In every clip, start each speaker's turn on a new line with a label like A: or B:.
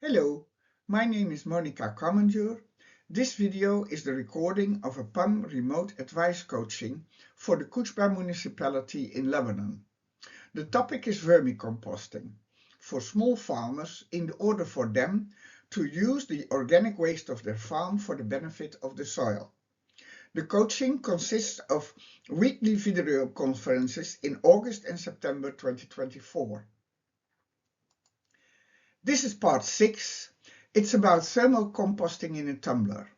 A: Hello, my name is Monica Commandur. This video is the recording of a PAM remote advice coaching for the Kousba municipality in Lebanon. The topic is vermicomposting for small farmers in order for them to use the organic waste of their farm for the benefit of the soil. The coaching consists of weekly video conferences in August and September 2024. This is part 6. It's about thermal composting in a tumbler.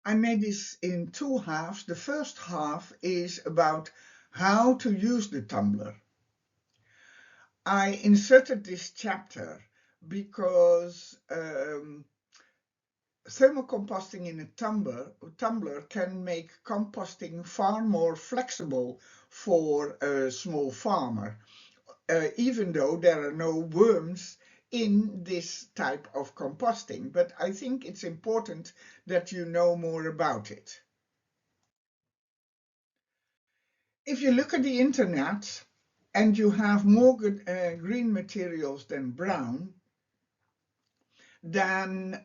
A: I made this in two halves. The first half is about how to use the tumbler. I inserted this chapter because thermocomposting in a tumbler can make composting far more flexible for a small farmer. Even though there are no worms in this type of composting, but I think it's important that you know more about it. If you look at the internet and you have more green materials than brown, then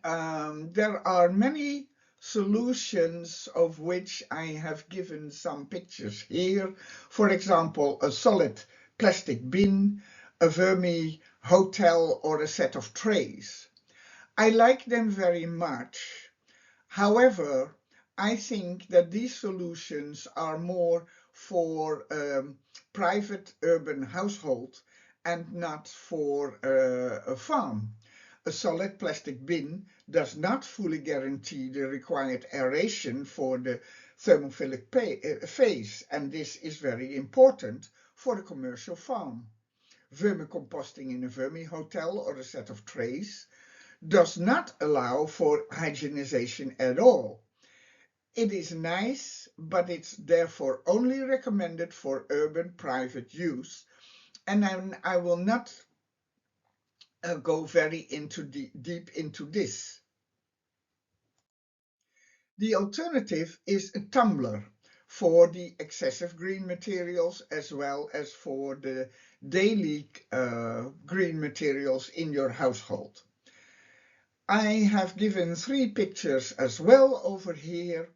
A: there are many solutions of which I have given some pictures here. For example, a solid plastic bin, a vermi hotel, or a set of trays. I like them very much. However, I think that these solutions are more for private urban household and not for a farm. A solid plastic bin does not fully guarantee the required aeration for the thermophilic phase, and this is very important for a commercial farm. Vermicomposting in a vermi hotel or a set of trays does not allow for hygienization at all. It is nice, but it's therefore only recommended for urban private use, and I will not go very deep into this. The alternative is a tumbler for the excessive green materials as well as for the daily green materials in your household. I have given 3 pictures as well over here.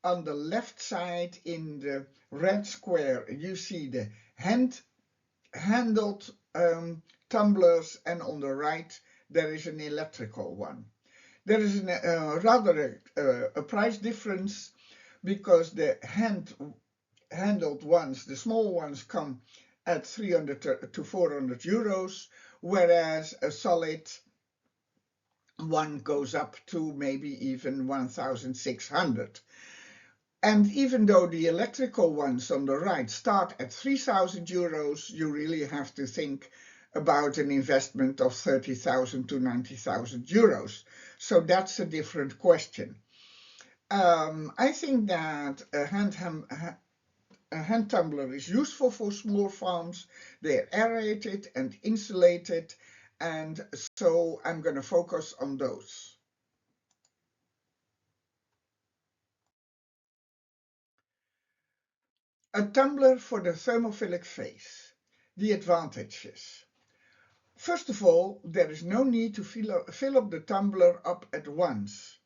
A: On the left side in the red square you see the handled tumblers, and on the right there is an electrical one. There is rather a price difference because the handled ones, the small ones, come at 300 to 400 euros, whereas a solid one goes up to maybe even 1,600. And even though the electrical ones on the right start at 3,000 euros, you really have to think about an investment of 30,000 to 90,000 euros. So that's a different question. I think that a hand tumbler is useful for small farms. They're aerated and insulated, and so I'm going to focus on those. A tumbler for the thermophilic phase. The advantages. First of all, there is no need to fill up the tumbler up at once.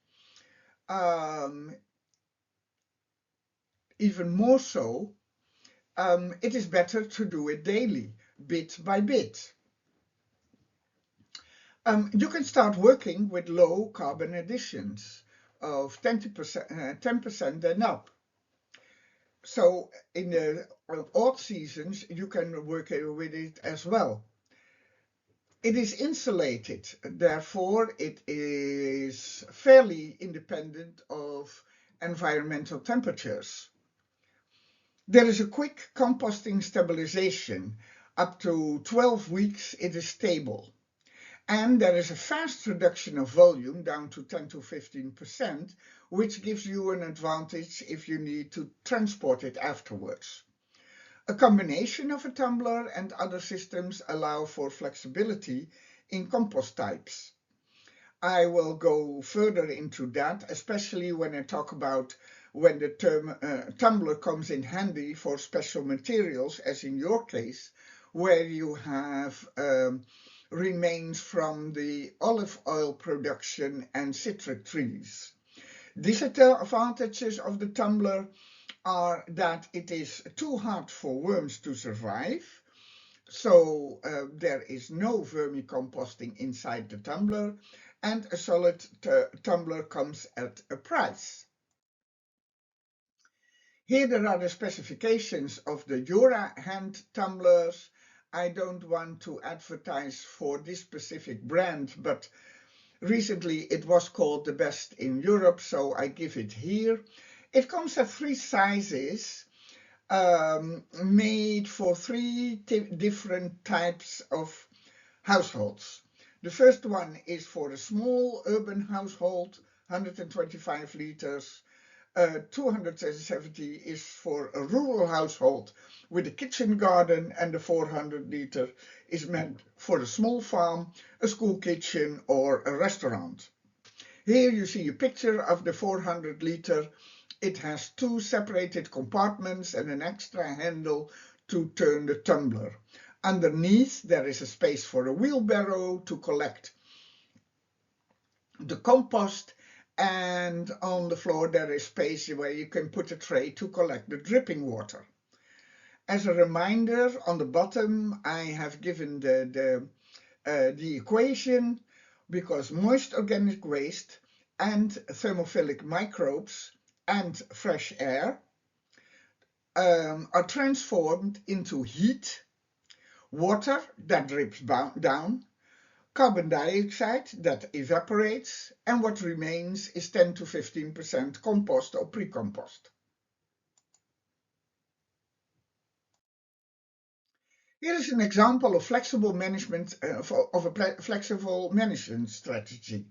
A: Even more so, it is better to do it daily, bit by bit. You can start working with low carbon additions of 10% and up. So in the odd seasons, you can work with it as well. It is insulated, therefore it is fairly independent of environmental temperatures. There is a quick composting stabilization. Up to 12 weeks it is stable. And there is a fast reduction of volume down to 10 to 15%, which gives you an advantage if you need to transport it afterwards. A combination of a tumbler and other systems allow for flexibility in compost types. I will go further into that, especially when I talk about when the term tumbler comes in handy for special materials, as in your case, where you have remains from the olive oil production and citric trees. Disadvantages of the tumbler are that it is too hard for worms to survive, so there is no vermicomposting inside the tumbler, and a solid tumbler comes at a price. Here there are the specifications of the Jura hand tumblers. I don't want to advertise for this specific brand, but recently it was called the best in Europe, so I give it here. It comes at 3 sizes, made for 3 different types of households. The first one is for a small urban household, 125 liters. 270 is for a rural household with a kitchen garden, and the 400 liter is meant for a small farm, a school kitchen, or a restaurant. Here you see a picture of the 400 liter. It has 2 separated compartments and an extra handle to turn the tumbler. Underneath there is a space for a wheelbarrow to collect the compost, and on the floor there is space where you can put a tray to collect the dripping water. As a reminder, on the bottom I have given the equation, because moist organic waste and thermophilic microbes and fresh air are transformed into heat, water that drips down, carbon dioxide that evaporates, and what remains is 10 to 15% compost or pre-compost. Here is an example of flexible management of a flexible management strategy.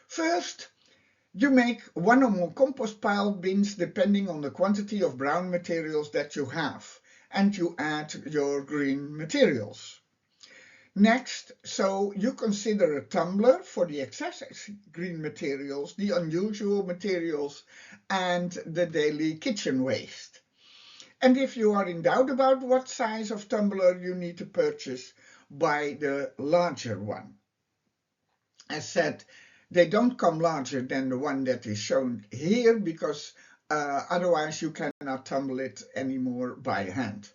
A: First, you make 1 or more compost pile bins depending on the quantity of brown materials that you have, and you add your green materials. Next, so you consider a tumbler for the excess green materials, the unusual materials, and the daily kitchen waste. And if you are in doubt about what size of tumbler you need to purchase, buy the larger one. As said, they don't come larger than the one that is shown here, because otherwise you cannot tumble it anymore by hand.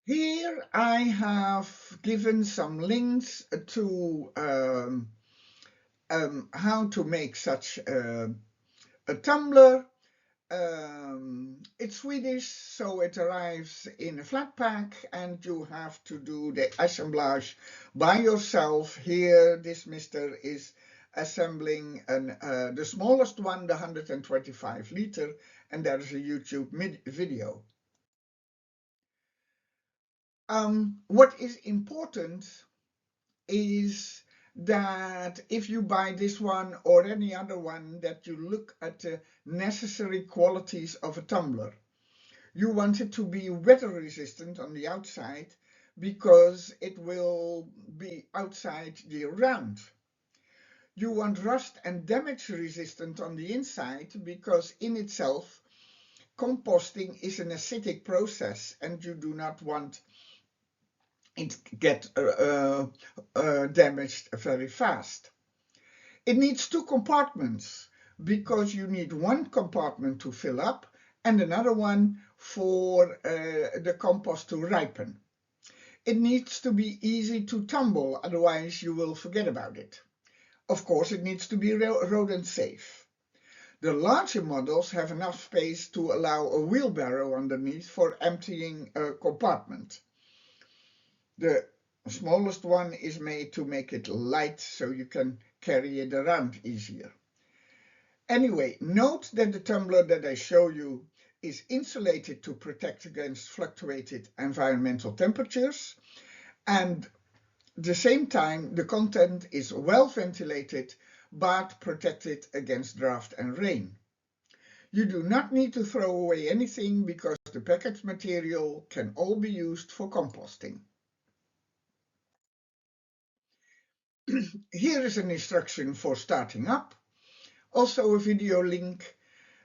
A: Here I have given some links to how to make such a tumbler. It's Swedish, so it arrives in a flat pack, and you have to do the assemblage by yourself. Here this mister is assembling the smallest one, the 125 liter, and there is a YouTube video. What is important is that if you buy this one or any other one, that you look at the necessary qualities of a tumbler. You want it to be weather resistant on the outside, because it will be outside year round. You want rust and damage resistant on the inside, because in itself composting is an acidic process and you do not want it get damaged very fast. It needs 2 compartments, because you need 1 compartment to fill up and another one for the compost to ripen. It needs to be easy to tumble, otherwise you will forget about it. Of course, it needs to be rodent safe. The larger models have enough space to allow a wheelbarrow underneath for emptying a compartment. The smallest one is made to make it light, so you can carry it around easier. Anyway, note that the tumbler that I show you is insulated to protect against fluctuated environmental temperatures, and at the same time the content is well ventilated but protected against draft and rain. You do not need to throw away anything, because the packaged material can all be used for composting. Here is an instruction for starting up, also a video link.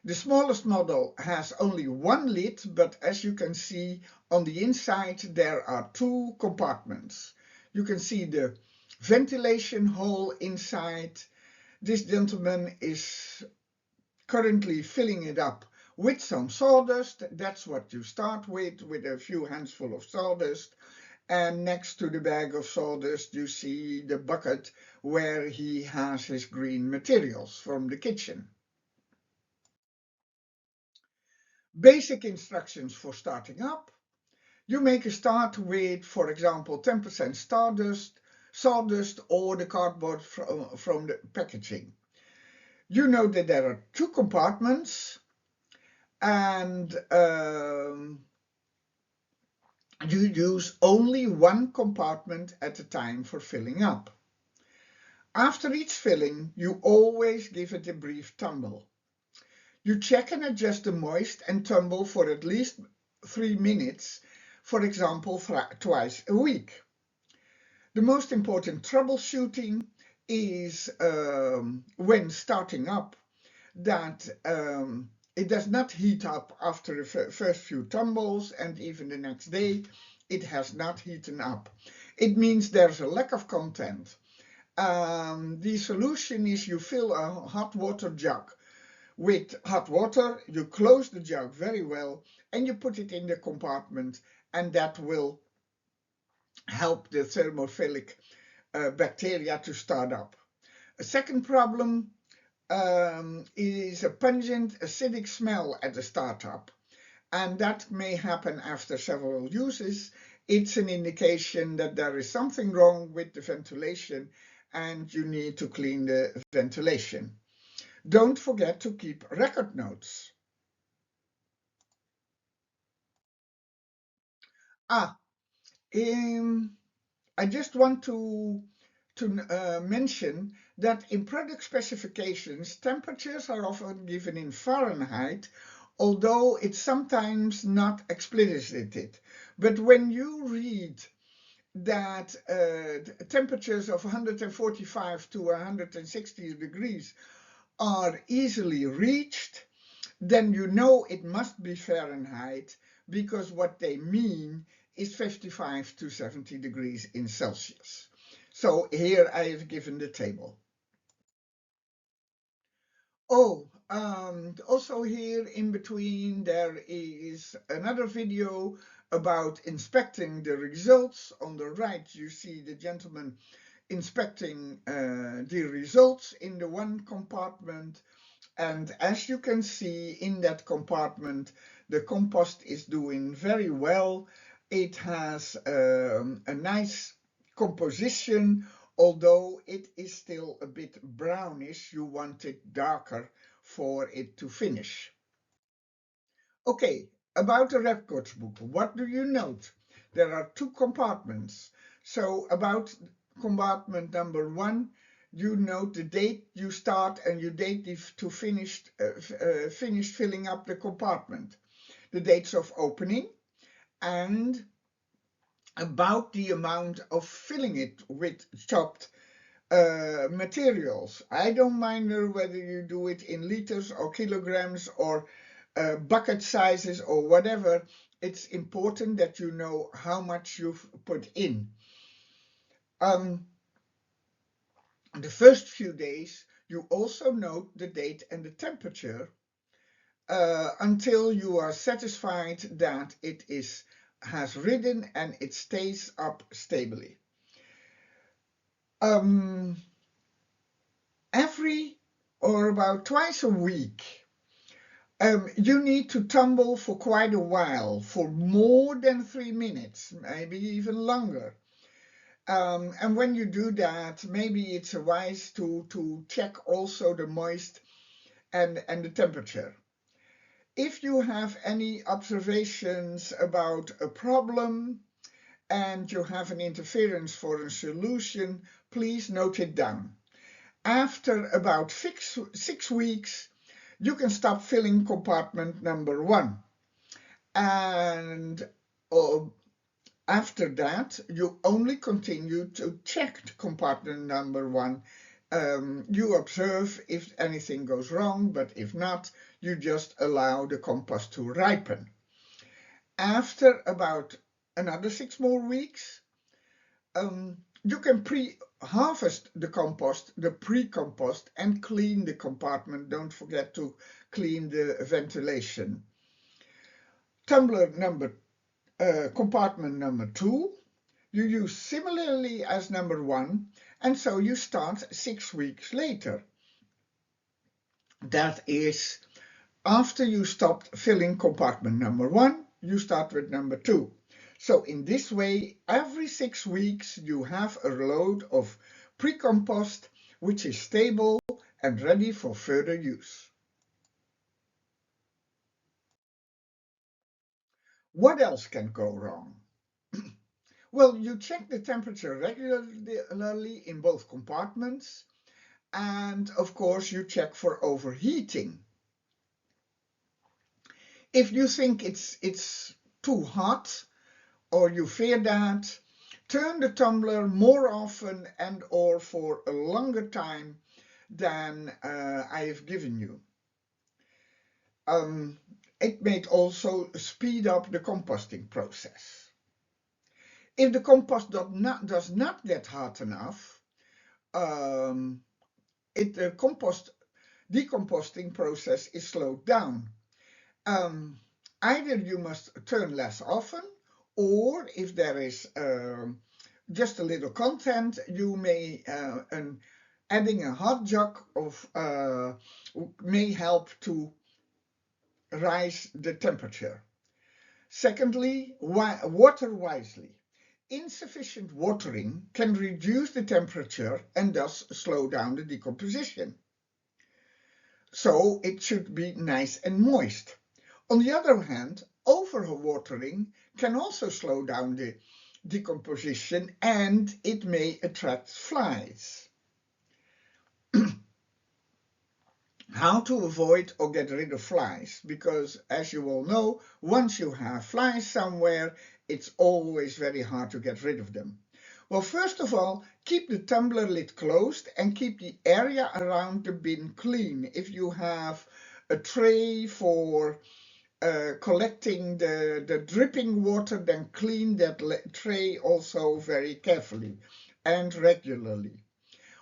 A: The smallest model has only one lid, but as you can see on the inside there are two compartments. You can see the ventilation hole inside. This gentleman is currently filling it up with some sawdust. That's what you start with a few handfuls of sawdust. And next to the bag of sawdust, you see the bucket where he has his green materials from the kitchen. Basic instructions for starting up. You make a start with, for example, 10% sawdust or the cardboard from the packaging. You know that there are two compartments, and you use only one compartment at a time for filling up. After each filling, you always give it a brief tumble. You check and adjust the moist and tumble for at least 3 minutes, for example, twice a week. The most important troubleshooting is when starting up that it does not heat up after the first few tumbles, and even the next day it has not heated up. It means there's a lack of content. The solution is you fill a hot water jug with hot water, you close the jug very well, and you put it in the compartment, and that will help the thermophilic bacteria to start up. A second problem is a pungent acidic smell at the startup, and that may happen after several uses. It's an indication that there is something wrong with the ventilation and you need to clean the ventilation. Don't forget to keep record notes. I just want to mention that in product specifications, temperatures are often given in Fahrenheit, although it's sometimes not explicited. But when you read that temperatures of 145 to 160 degrees are easily reached, then you know it must be Fahrenheit, because what they mean is 55 to 70 degrees in Celsius. So here I have given the table. Also here in between there is another video about inspecting the results. On the right you see the gentleman inspecting the results in the one compartment, and as you can see in that compartment the compost is doing very well. It has a nice composition, although it is still a bit brownish. You want it darker for it to finish. Okay, about the records book, what do you note? There are two compartments. So about compartment number 1, you note the date you start and your date to finished filling up the compartment, the dates of opening, and about the amount of filling it with chopped materials. I don't mind whether you do it in liters or kilograms or bucket sizes or whatever. It's important that you know how much you've put in. The first few days you also note the date and the temperature until you are satisfied that it has ridden and it stays up stably. Every or about twice a week, you need to tumble for quite a while, for more than 3 minutes, maybe even longer. And when you do that, maybe it's wise to check also the moist and the temperature. If you have any observations about a problem and you have an interference for a solution, please note it down. After about 6 weeks, you can stop filling compartment number 1. And after that, you only continue to check compartment number 1 You observe if anything goes wrong, but if not, you just allow the compost to ripen. After about another 6 more weeks, you can pre-harvest the compost, the pre-compost, and clean the compartment. Don't forget to clean the ventilation. Compartment number 2, you use similarly as number 1, and so you start 6 weeks later. That is, after you stopped filling compartment number 1, you start with number 2. So in this way, every 6 weeks you have a load of pre-compost which is stable and ready for further use. What else can go wrong? Well, you check the temperature regularly in both compartments, and of course you check for overheating. If you think it's too hot, or you fear that, turn the tumbler more often and or for a longer time than I have given you. It may also speed up the composting process. If the compost does not get hot enough, the decomposting process is slowed down. Either you must turn less often, or if there is just a little content, you may adding a hot jug may help to rise the temperature. Secondly, water wisely. Insufficient watering can reduce the temperature and thus slow down the decomposition. So it should be nice and moist. On the other hand, overwatering can also slow down the decomposition and it may attract flies. How to avoid or get rid of flies? Because as you all know, once you have flies somewhere, it's always very hard to get rid of them. Well, first of all, keep the tumbler lid closed and keep the area around the bin clean. If you have a tray for collecting the dripping water, then clean that tray also very carefully and regularly.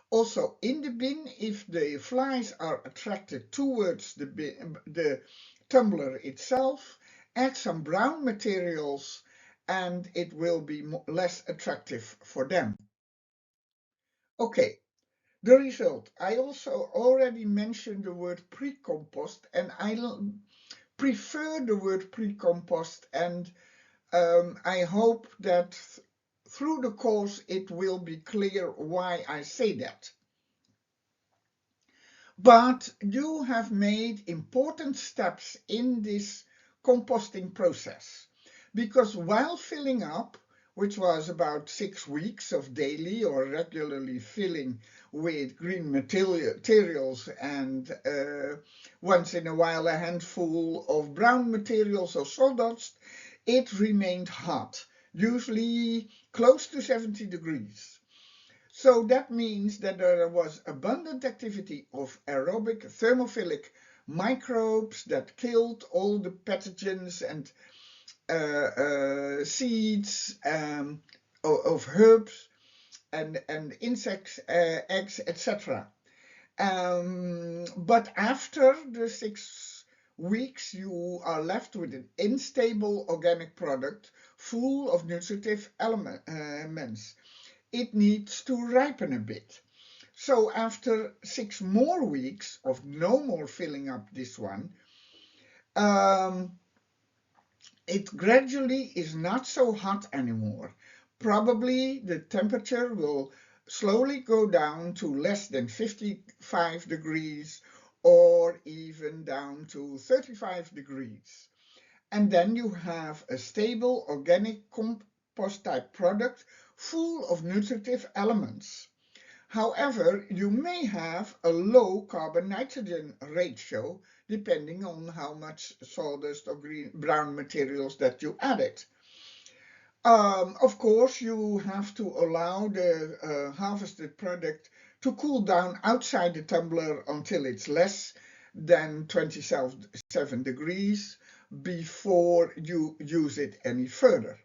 A: Also, in the bin, if the flies are attracted towards the tumbler itself, add some brown materials and it will be less attractive for them. Okay, the result. I also already mentioned the word pre-compost, and I prefer the word pre-compost, and I hope that through the course it will be clear why I say that. But you have made important steps in this composting process, because while filling up, which was about 6 weeks of daily or regularly filling with green materials and once in a while a handful of brown materials or sawdust, it remained hot, usually close to 70 degrees. So that means that there was abundant activity of aerobic thermophilic microbes that killed all the pathogens and seeds of herbs and insects, eggs, etc. But after the 6 weeks, you are left with an unstable organic product full of nutritive elements. It needs to ripen a bit. So after 6 more weeks of no more filling up this one, it gradually is not so hot anymore. Probably the temperature will slowly go down to less than 55 degrees or even down to 35 degrees. And then you have a stable organic compost type product full of nutritive elements. However, you may have a low carbon-nitrogen ratio depending on how much sawdust or brown materials that you added. Of course, you have to allow the harvested product to cool down outside the tumbler until it's less than 27 degrees before you use it any further.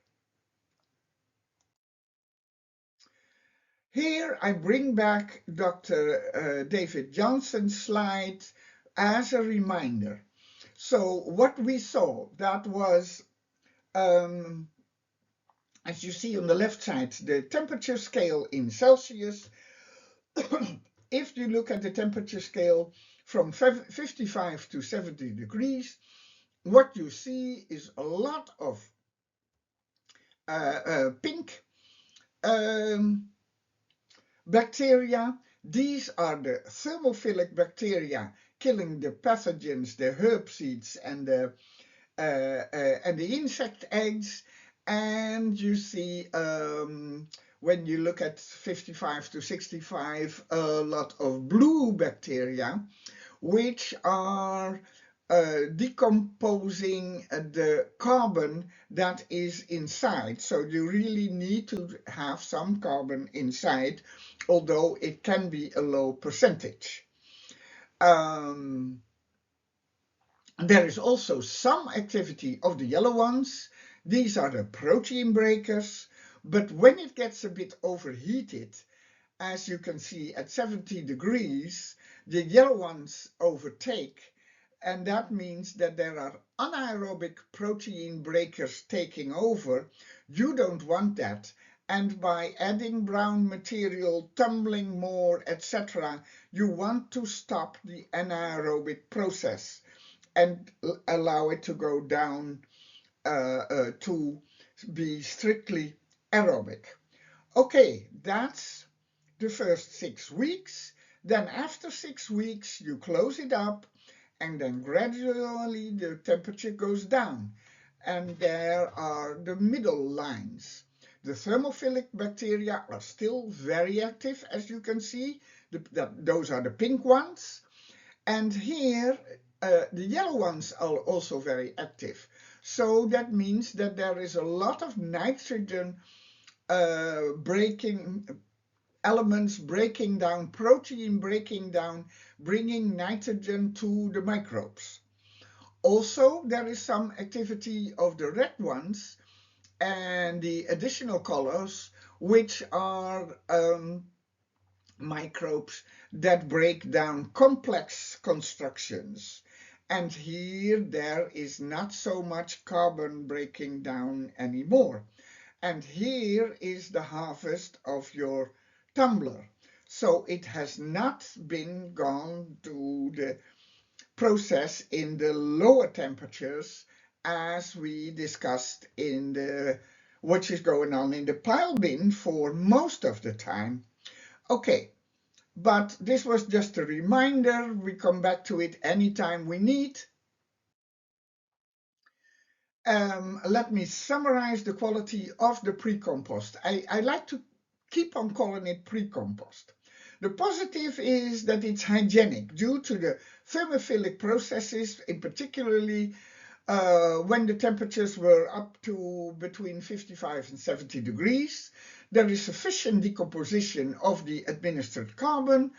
A: Here I bring back Dr. David Johnson's slide as a reminder. So what we saw, that was, as you see on the left side, the temperature scale in Celsius. If you look at the temperature scale from 55 to 70 degrees, what you see is a lot of pink bacteria. These are the thermophilic bacteria killing the pathogens, the herb seeds, and the insect eggs. And you see, when you look at 55 to 65, a lot of blue bacteria, which are decomposing the carbon that is inside. So you really need to have some carbon inside, although it can be a low percentage. There is also some activity of the yellow ones. These are the protein breakers, but when it gets a bit overheated, as you can see at 70 degrees, the yellow ones overtake, and that means that there are anaerobic protein breakers taking over. You don't want that. And by adding brown material, tumbling more, etc., you want to stop the anaerobic process and allow it to go down to be strictly aerobic. Okay, that's the first 6 weeks. Then after 6 weeks, you close it up, and then gradually the temperature goes down. And there are the middle lines. The thermophilic bacteria are still very active, as you can see. Those are the pink ones. And here, the yellow ones are also very active. So that means that there is a lot of nitrogen breaking elements breaking down, protein breaking down, bringing nitrogen to the microbes. Also, there is some activity of the red ones and the additional colors, which are microbes that break down complex constructions. And here there is not so much carbon breaking down anymore. And here is the harvest of your tumbler. So it has not been gone to the process in the lower temperatures as we discussed in the what is going on in the pile bin for most of the time. Okay, but this was just a reminder. We come back to it anytime we need. Let me summarize the quality of the pre-compost. I like to keep on calling it pre-compost. The positive is that it's hygienic due to the thermophilic processes, in particularly when the temperatures were up to between 55 and 70 degrees. There is sufficient decomposition of the administered carbon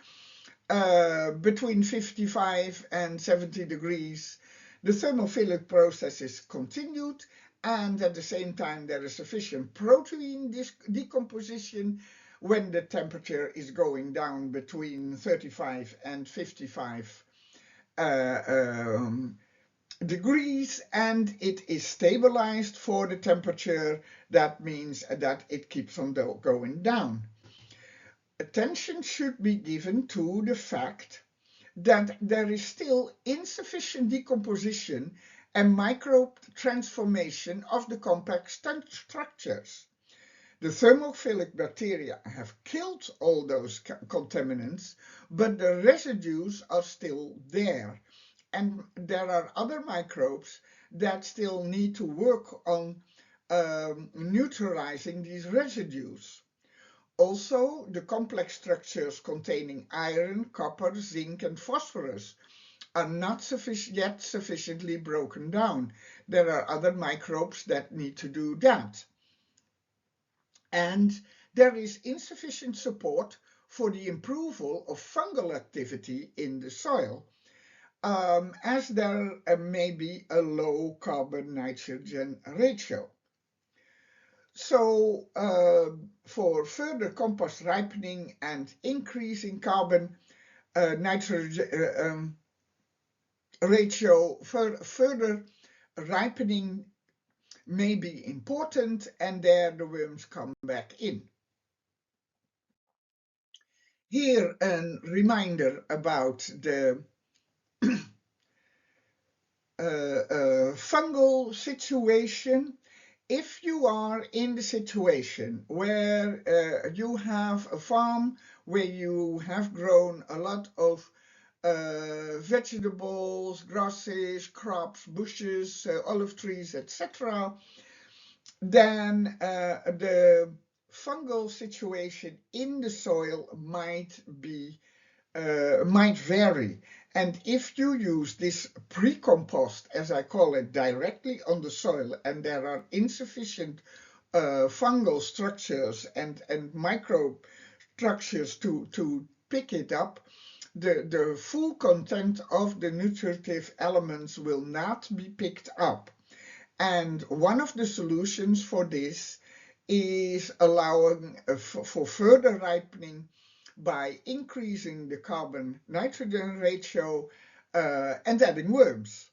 A: between 55 and 70 degrees. The thermophilic process is continued, and at the same time there is sufficient protein decomposition when the temperature is going down between 35 and 55 degrees, and it is stabilized for the temperature. That means that it keeps on going down. Attention should be given to the fact that there is still insufficient decomposition and microbe transformation of the complex structures. The thermophilic bacteria have killed all those contaminants, but the residues are still there. And there are other microbes that still need to work on neutralizing these residues. Also, the complex structures containing iron, copper, zinc, and phosphorus are not yet sufficiently broken down. There are other microbes that need to do that. And there is insufficient support for the improvement of fungal activity in the soil, as there may be a low carbon-nitrogen ratio. So for further compost ripening and increasing carbon nitrogen ratio, further ripening may be important, and there the worms come back in. Here a reminder about the fungal situation. If you are in the situation where you have a farm where you have grown a lot of vegetables, grasses, crops, bushes, olive trees, etc., then the fungal situation in the soil might vary. And if you use this pre-compost, as I call it, directly on the soil, and there are insufficient fungal structures and microbe structures to pick it up, the full content of the nutritive elements will not be picked up. And one of the solutions for this is allowing for further ripening by increasing the carbon-nitrogen ratio and adding worms.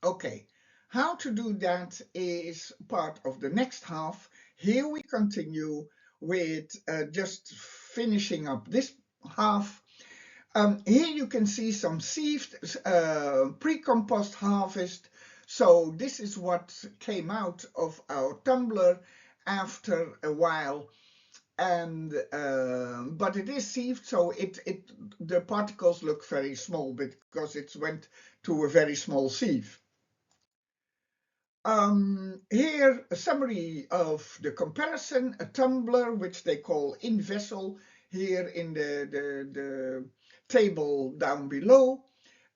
A: Okay, how to do that is part of the next half. Here we continue with just finishing up this half. Here you can see some sieved pre-compost harvest. So this is what came out of our tumbler after a while. And but it is sieved, so the particles look very small because it went to a very small sieve. Here a summary of the comparison: a tumbler, which they call in vessel here in the table down below,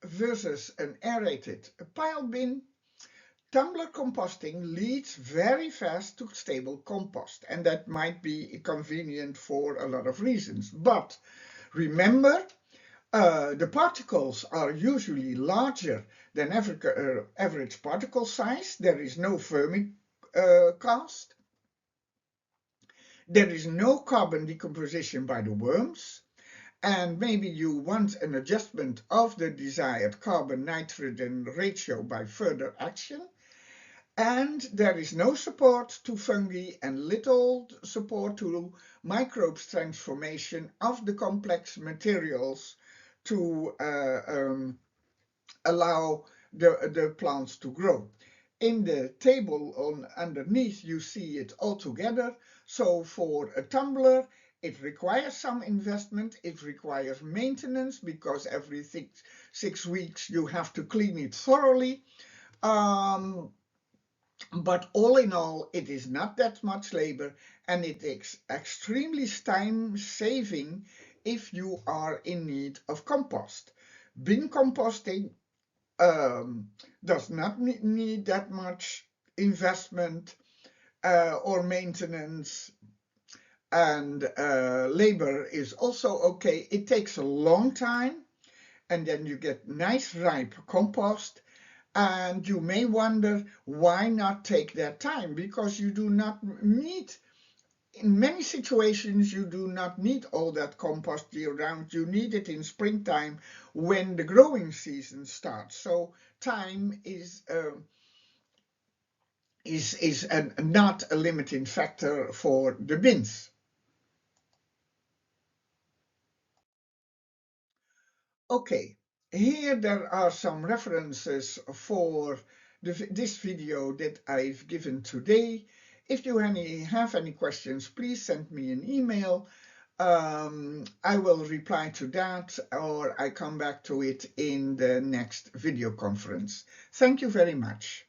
A: versus an aerated pile bin. Tumbler composting leads very fast to stable compost, and that might be convenient for a lot of reasons. But remember, the particles are usually larger than average particle size. There is no vermicompost. There is no carbon decomposition by the worms. And maybe you want an adjustment of the desired carbon-nitrogen ratio by further action. And there is no support to fungi and little support to microbes transformation of the complex materials to allow the plants to grow. In the table underneath, you see it all together. So for a tumbler, it requires some investment. It requires maintenance because every 6 weeks you have to clean it thoroughly. But all in all, it is not that much labor, and it is extremely time-saving if you are in need of compost. Bin composting does not need that much investment or maintenance, and labor is also okay. It takes a long time, and then you get nice ripe compost. And you may wonder, why not take that time? Because you do not need, in many situations, you do not need all that compost year round. You need it in springtime when the growing season starts. So time is not a limiting factor for the bins. Okay. Here there are some references for this video that I've given today. If you have any questions, please send me an email. I will reply to that, or I come back to it in the next video conference. Thank you very much.